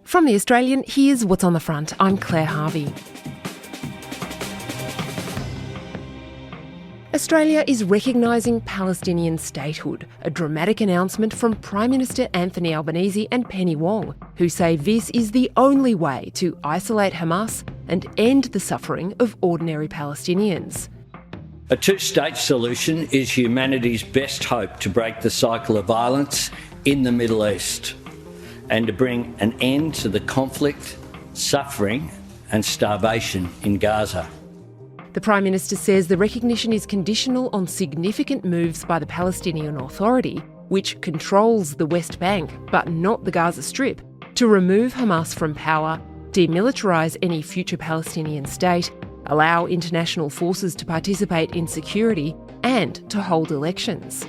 From The Australian, here's what's on the front. I'm Claire Harvey. Australia is recognising Palestinian statehood, a dramatic announcement from Prime Minister Anthony Albanese and Penny Wong, who say this is the only way to isolate Hamas and end the suffering of ordinary Palestinians. A two-state solution is humanity's best hope to break the cycle of violence in the Middle East and to bring an end to the conflict, suffering and starvation in Gaza. The Prime Minister says the recognition is conditional on significant moves by the Palestinian Authority, which controls the West Bank but not the Gaza Strip, to remove Hamas from power, demilitarise any future Palestinian state, allow international forces to participate in security and to hold elections.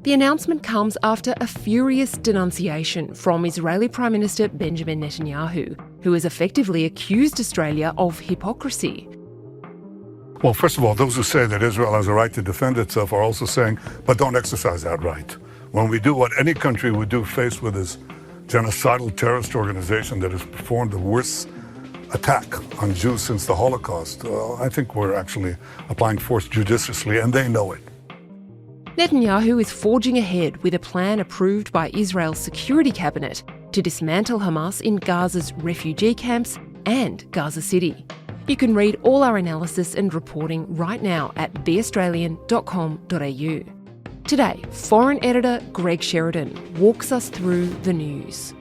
The announcement comes after a furious denunciation from Israeli Prime Minister Benjamin Netanyahu, who has effectively accused Australia of hypocrisy. Well, first of all, those who say that Israel has a right to defend itself are also saying, but don't exercise that right. When we do what any country would do faced with this genocidal terrorist organization that has performed the worst attack on Jews since the Holocaust, I think we're actually applying force judiciously, and they know it. Netanyahu is forging ahead with a plan approved by Israel's Security Cabinet to dismantle Hamas in Gaza's refugee camps and Gaza City. You can read all our analysis and reporting right now at theaustralian.com.au. Today, Foreign Editor Greg Sheridan walks us through the news.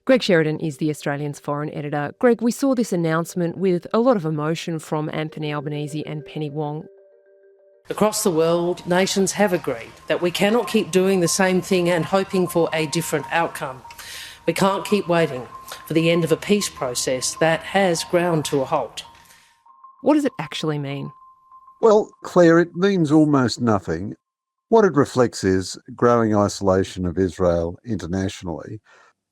Greg Sheridan is The Australian's foreign editor. Greg, we saw this announcement with a lot of emotion from Anthony Albanese and Penny Wong. Across the world, nations have agreed that we cannot keep doing the same thing and hoping for a different outcome. We can't keep waiting for the end of a peace process that has ground to a halt. What does it actually mean? Well, Claire, it means almost nothing. What it reflects is growing isolation of Israel internationally.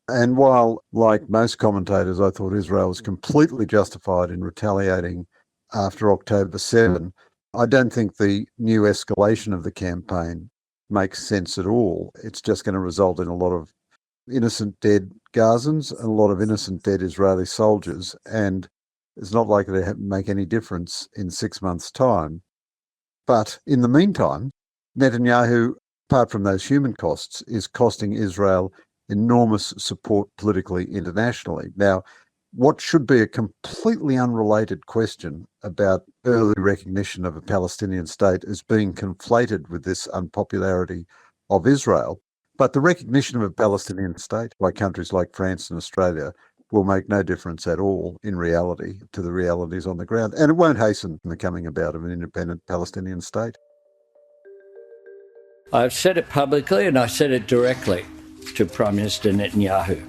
And while, like most commentators, I thought Israel was completely justified in retaliating after October 7, I don't think the new escalation of the campaign makes sense at all. It's just going to result in a lot of innocent dead Gazans and a lot of innocent dead Israeli soldiers, and it's not likely to make any difference in 6 months' time. But in the meantime, Netanyahu, apart from those human costs, is costing Israel enormous support politically internationally. Now, what should be a completely unrelated question about early recognition of a Palestinian state is being conflated with this unpopularity of Israel. But the recognition of a Palestinian state by countries like France and Australia will make no difference at all in reality to the realities on the ground. And it won't hasten the coming about of an independent Palestinian state. I've said it publicly and I said it directly to Prime Minister Netanyahu.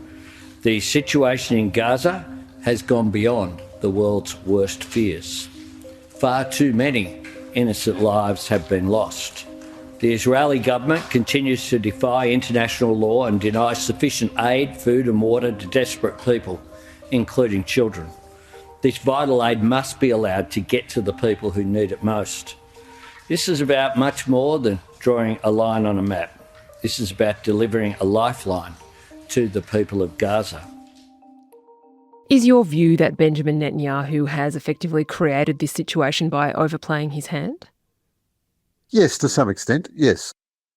The situation in Gaza has gone beyond the world's worst fears. Far too many innocent lives have been lost. The Israeli government continues to defy international law and deny sufficient aid, food and water to desperate people, including children. This vital aid must be allowed to get to the people who need it most. This is about much more than drawing a line on a map. This is about delivering a lifeline to the people of Gaza. Is your view that Benjamin Netanyahu has effectively created this situation by overplaying his hand? Yes, to some extent, yes.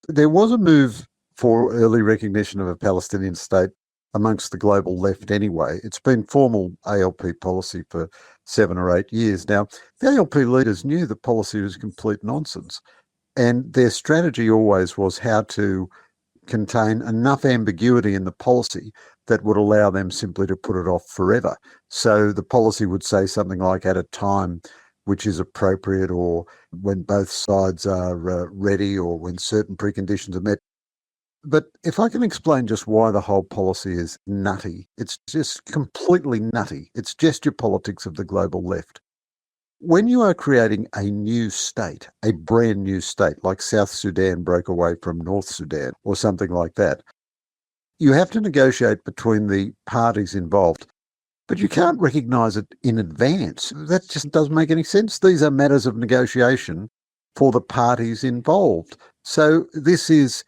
There was a move for early recognition of a Palestinian state amongst the global left anyway. It's been formal ALP policy for 7 or 8 years. Now, the ALP leaders knew the policy was complete nonsense, and their strategy always was how to contain enough ambiguity in the policy that would allow them simply to put it off forever. So the policy would say something like at a time which is appropriate, or when both sides are ready, or when certain preconditions are met. But if I can explain just why the whole policy is nutty, it's just completely nutty. It's gesture politics of the global left. When you are creating a new state, a brand new state, like South Sudan broke away from North Sudan or something like that, you have to negotiate between the parties involved. But you can't recognise it in advance. That just doesn't make any sense. These are matters of negotiation for the parties involved. So this is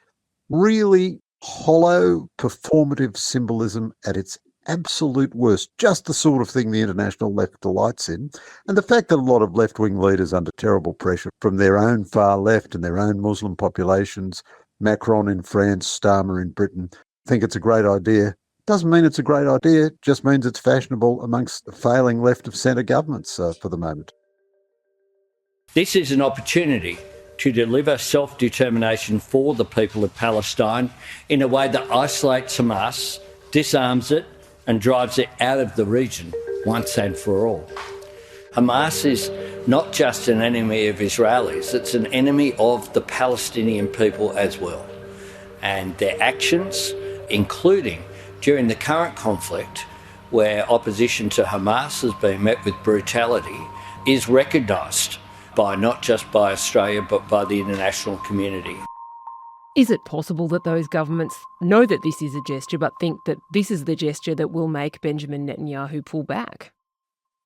really hollow, performative symbolism at its absolute worst, just the sort of thing the international left delights in. And the fact that a lot of left-wing leaders under terrible pressure from their own far left and their own Muslim populations, Macron in France, Starmer in Britain, think it's a great idea, doesn't mean it's a great idea, it just means it's fashionable amongst the failing left of centre governments for the moment. This is an opportunity to deliver self-determination for the people of Palestine in a way that isolates Hamas, disarms it and drives it out of the region once and for all. Hamas is not just an enemy of Israelis, it's an enemy of the Palestinian people as well. And their actions, including during the current conflict, where opposition to Hamas has been met with brutality, is recognised not just by Australia but by the international community. Is it possible that those governments know that this is a gesture but think that this is the gesture that will make Benjamin Netanyahu pull back?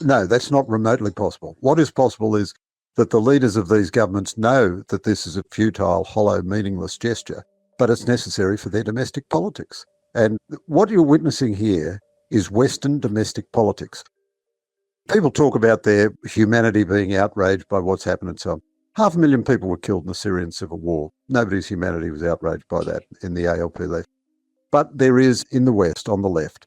No, that's not remotely possible. What is possible is that the leaders of these governments know that this is a futile, hollow, meaningless gesture, but it's necessary for their domestic politics. And what you're witnessing here is Western domestic politics. People talk about their humanity being outraged by what's happened and so on. 500,000 people were killed in the Syrian civil war. Nobody's humanity was outraged by that in the ALP left. But there is, in the West, on the left,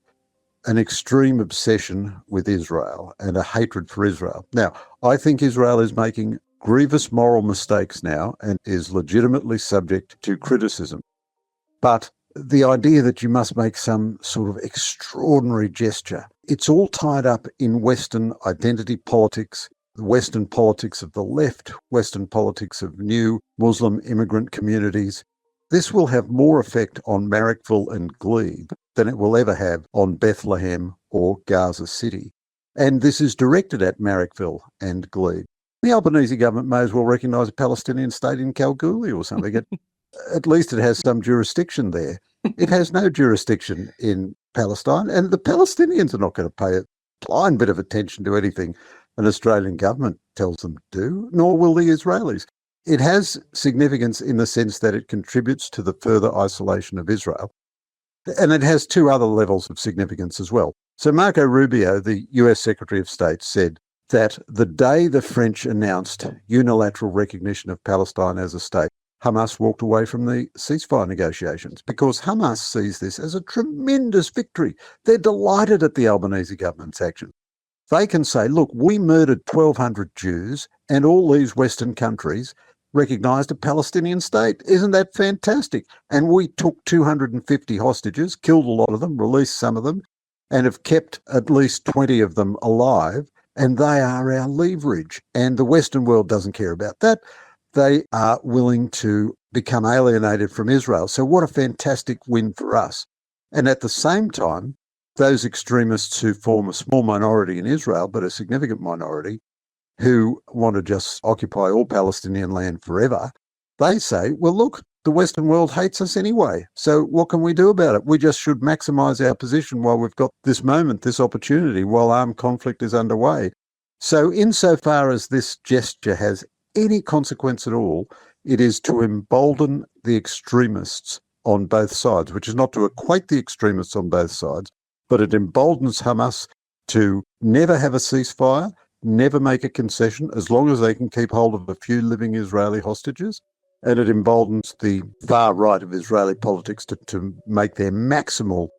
an extreme obsession with Israel and a hatred for Israel. Now, I think Israel is making grievous moral mistakes now and is legitimately subject to criticism. But the idea that you must make some sort of extraordinary gesture, it's all tied up in Western identity politics, the Western politics of the left, Western politics of new Muslim immigrant communities. This will have more effect on Marrickville and Glebe than it will ever have on Bethlehem or Gaza City. And this is directed at Marrickville and Glebe. The Albanese government may as well recognise a Palestinian state in Kalgoorlie or something. At least it has some jurisdiction there. It has no jurisdiction in Palestine, and the Palestinians are not going to pay a blind bit of attention to anything an Australian government tells them to do, nor will the Israelis. It has significance in the sense that it contributes to the further isolation of Israel. And it has two other levels of significance as well. So Marco Rubio, the US Secretary of State, said that the day the French announced unilateral recognition of Palestine as a state, Hamas walked away from the ceasefire negotiations because Hamas sees this as a tremendous victory. They're delighted at the Albanese government's action. They can say, look, we murdered 1,200 Jews and all these Western countries recognised a Palestinian state. Isn't that fantastic? And we took 250 hostages, killed a lot of them, released some of them, and have kept at least 20 of them alive, and they are our leverage. And the Western world doesn't care about that. They are willing to become alienated from Israel. So what a fantastic win for us. And at the same time, those extremists who form a small minority in Israel, but a significant minority, who want to just occupy all Palestinian land forever, they say, well, look, the Western world hates us anyway. So what can we do about it? We just should maximise our position while we've got this moment, this opportunity, while armed conflict is underway. So insofar as this gesture has any consequence at all, it is to embolden the extremists on both sides, which is not to equate the extremists on both sides, but it emboldens Hamas to never have a ceasefire, never make a concession, as long as they can keep hold of a few living Israeli hostages. And it emboldens the far right of Israeli politics to make their maximal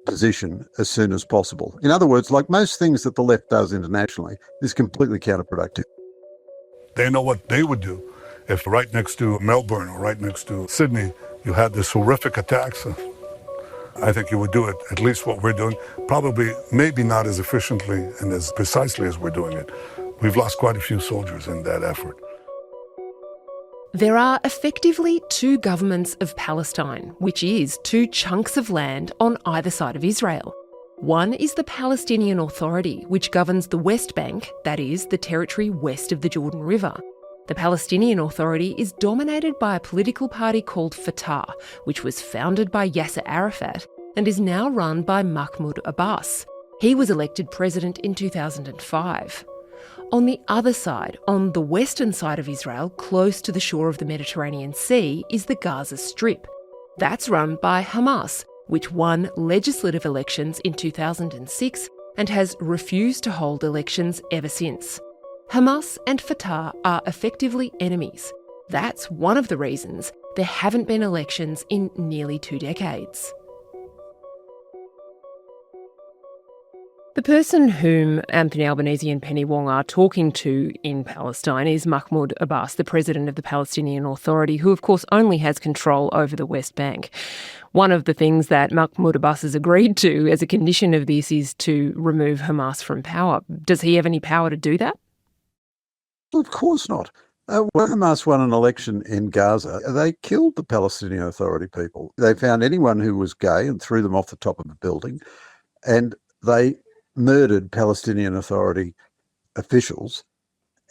position as soon as possible. In other words, like most things that the left does internationally, is completely counterproductive. They know what they would do if right next to Melbourne or right next to Sydney you had this horrific attacks. I think you would do it, at least what we're doing, probably maybe not as efficiently and as precisely as we're doing it. We've lost quite a few soldiers in that effort. There are effectively two governments of Palestine, which is two chunks of land on either side of Israel. One is the Palestinian Authority, which governs the West Bank, that is, the territory west of the Jordan River. The Palestinian Authority is dominated by a political party called Fatah, which was founded by Yasser Arafat and is now run by Mahmoud Abbas. He was elected president in 2005. On the other side, on the western side of Israel, close to the shore of the Mediterranean Sea, is the Gaza Strip. That's run by Hamas, which won legislative elections in 2006 and has refused to hold elections ever since. Hamas and Fatah are effectively enemies. That's one of the reasons there haven't been elections in nearly 2 decades. The person whom Anthony Albanese and Penny Wong are talking to in Palestine is Mahmoud Abbas, the president of the Palestinian Authority, who of course only has control over the West Bank. One of the things that Mahmoud Abbas has agreed to as a condition of this is to remove Hamas from power. Does he have any power to do that? Well, of course not. When Hamas won an election in Gaza, they killed the Palestinian Authority people. They found anyone who was gay and threw them off the top of a building, and they murdered Palestinian Authority officials.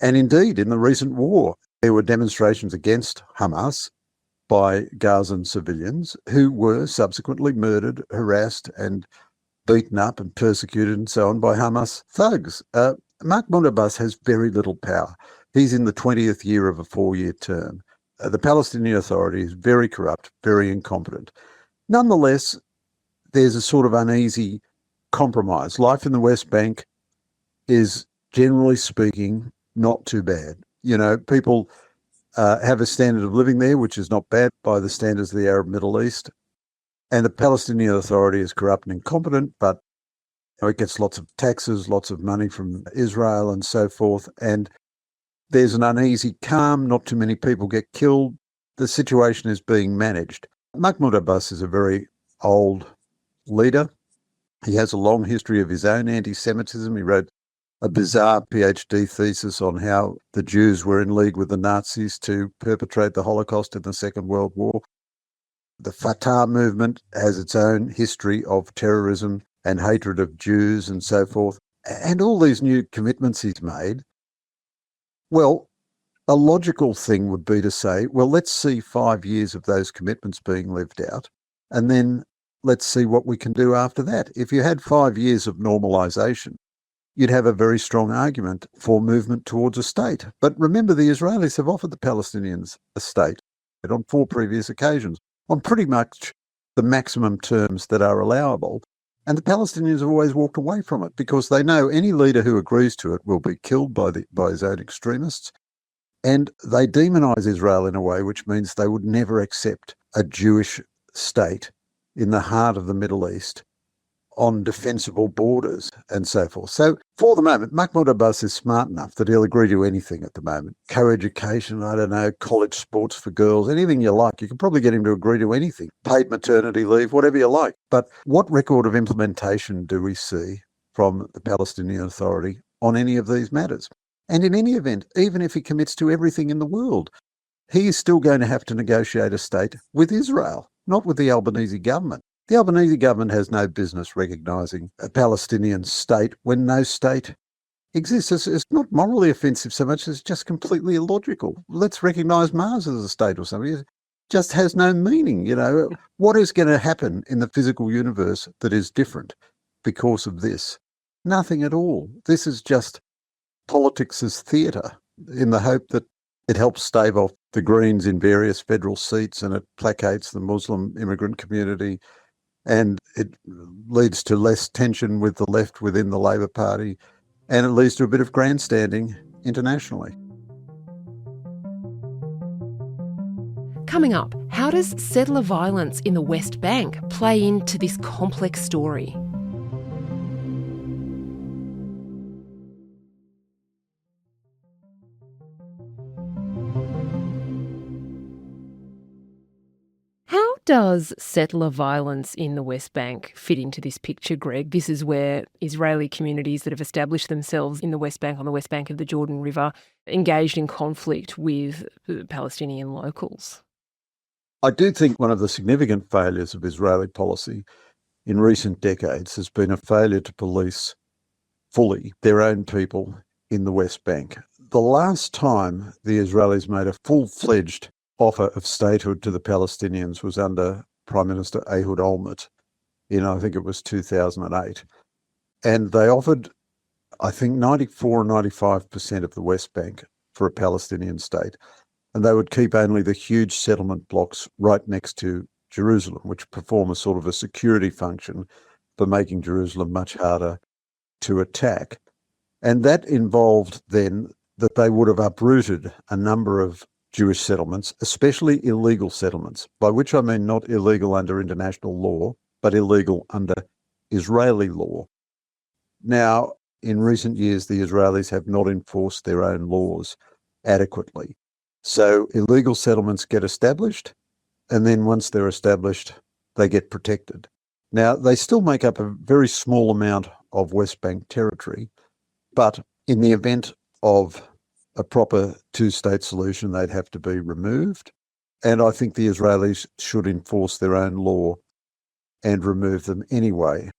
And indeed, in the recent war, there were demonstrations against Hamas by Gazan civilians who were subsequently murdered, harassed and beaten up and persecuted and so on by Hamas thugs. Mahmoud Abbas has very little power. He's in the 20th year of a 4-year term. The Palestinian Authority is very corrupt, very incompetent. Nonetheless, there's a sort of uneasy compromise. Life in the West Bank is, generally speaking, not too bad. You know, people have a standard of living there, which is not bad by the standards of the Arab Middle East. And the Palestinian Authority is corrupt and incompetent, but it gets lots of taxes, lots of money from Israel and so forth. And there's an uneasy calm. Not too many people get killed. The situation is being managed. Mahmoud Abbas is a very old leader. He has a long history of his own anti-Semitism. He wrote a bizarre PhD thesis on how the Jews were in league with the Nazis to perpetrate the Holocaust in the Second World War. The Fatah movement has its own history of terrorism and hatred of Jews and so forth. And all these new commitments he's made, well, a logical thing would be to say, well, let's see 5 years of those commitments being lived out, and then let's see what we can do after that. If you had 5 years of normalisation, you'd have a very strong argument for movement towards a state. But remember, the Israelis have offered the Palestinians a state on 4 previous occasions, on pretty much the maximum terms that are allowable. And the Palestinians have always walked away from it because they know any leader who agrees to it will be killed by his own extremists. And they demonise Israel in a way which means they would never accept a Jewish state in the heart of the Middle East on defensible borders and so forth. So for the moment, Mahmoud Abbas is smart enough that he'll agree to anything at the moment. Co-education, I don't know, college sports for girls, anything you like. You can probably get him to agree to anything. Paid maternity leave, whatever you like. But what record of implementation do we see from the Palestinian Authority on any of these matters? And in any event, even if he commits to everything in the world, he is still going to have to negotiate a state with Israel, not with the Albanese government. The Albanese government has no business recognising a Palestinian state when no state exists. It's not morally offensive so much as just completely illogical. Let's recognise Mars as a state or something. It just has no meaning, you know. What is going to happen in the physical universe that is different because of this? Nothing at all. This is just politics as theatre in the hope that it helps stave off the Greens in various federal seats and it placates the Muslim immigrant community. And it leads to less tension with the left within the Labor Party, and it leads to a bit of grandstanding internationally. Coming up, how does settler violence in the West Bank play into this complex story? Does settler violence in the West Bank fit into this picture, Greg? This is where Israeli communities that have established themselves in the West Bank, on the west bank of the Jordan River, engaged in conflict with Palestinian locals. I do think one of the significant failures of Israeli policy in recent decades has been a failure to police fully their own people in the West Bank. The last time the Israelis made a full-fledged offer of statehood to the Palestinians was under Prime Minister Ehud Olmert in, I think it was 2008. And they offered, I think, 94 or 95% of the West Bank for a Palestinian state. And they would keep only the huge settlement blocks right next to Jerusalem, which perform a sort of a security function for making Jerusalem much harder to attack. And that involved then that they would have uprooted a number of Jewish settlements, especially illegal settlements, by which I mean not illegal under international law, but illegal under Israeli law. Now, in recent years, the Israelis have not enforced their own laws adequately. So illegal settlements get established, and then once they're established, they get protected. Now, they still make up a very small amount of West Bank territory, but in the event of a proper two-state solution, they'd have to be removed. And I think the Israelis should enforce their own law and remove them anyway.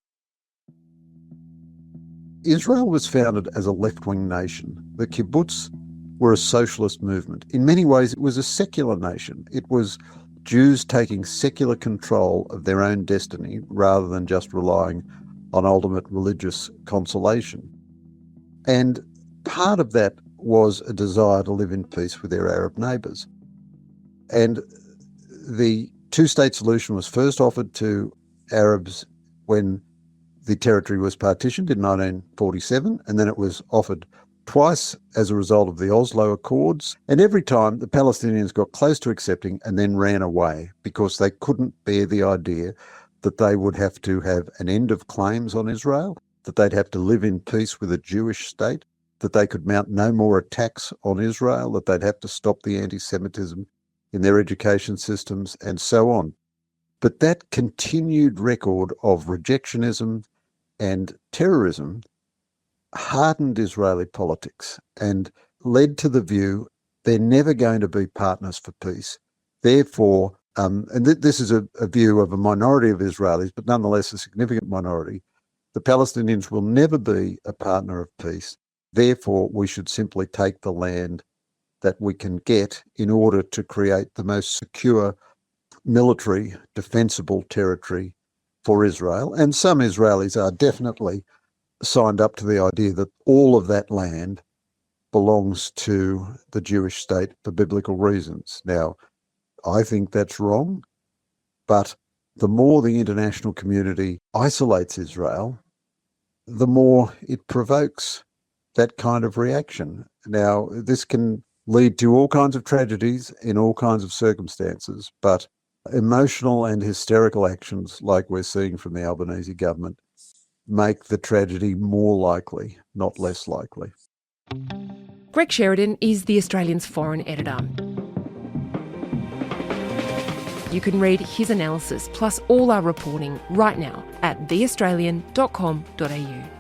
Israel was founded as a left-wing nation. The kibbutz were a socialist movement. In many ways, it was a secular nation. It was Jews taking secular control of their own destiny rather than just relying on ultimate religious consolation. And part of that was a desire to live in peace with their Arab neighbours. And the two-state solution was first offered to Arabs when the territory was partitioned in 1947, and then it was offered twice as a result of the Oslo Accords. And every time the Palestinians got close to accepting and then ran away because they couldn't bear the idea that they would have to have an end of claims on Israel, that they'd have to live in peace with a Jewish state, that they could mount no more attacks on Israel, that they'd have to stop the anti-Semitism in their education systems, and so on. But that continued record of rejectionism and terrorism hardened Israeli politics and led to the view they're never going to be partners for peace. Therefore, this is a view of a minority of Israelis, but nonetheless a significant minority, the Palestinians will never be a partner of peace. Therefore, we should simply take the land that we can get in order to create the most secure military, defensible territory for Israel. And some Israelis are definitely signed up to the idea that all of that land belongs to the Jewish state for biblical reasons. Now, I think that's wrong, but the more the international community isolates Israel, the more it provokes that kind of reaction. Now, this can lead to all kinds of tragedies in all kinds of circumstances, but emotional and hysterical actions like we're seeing from the Albanese government make the tragedy more likely, not less likely. Greg Sheridan is the Australian's foreign editor. You can read his analysis plus all our reporting right now at theaustralian.com.au.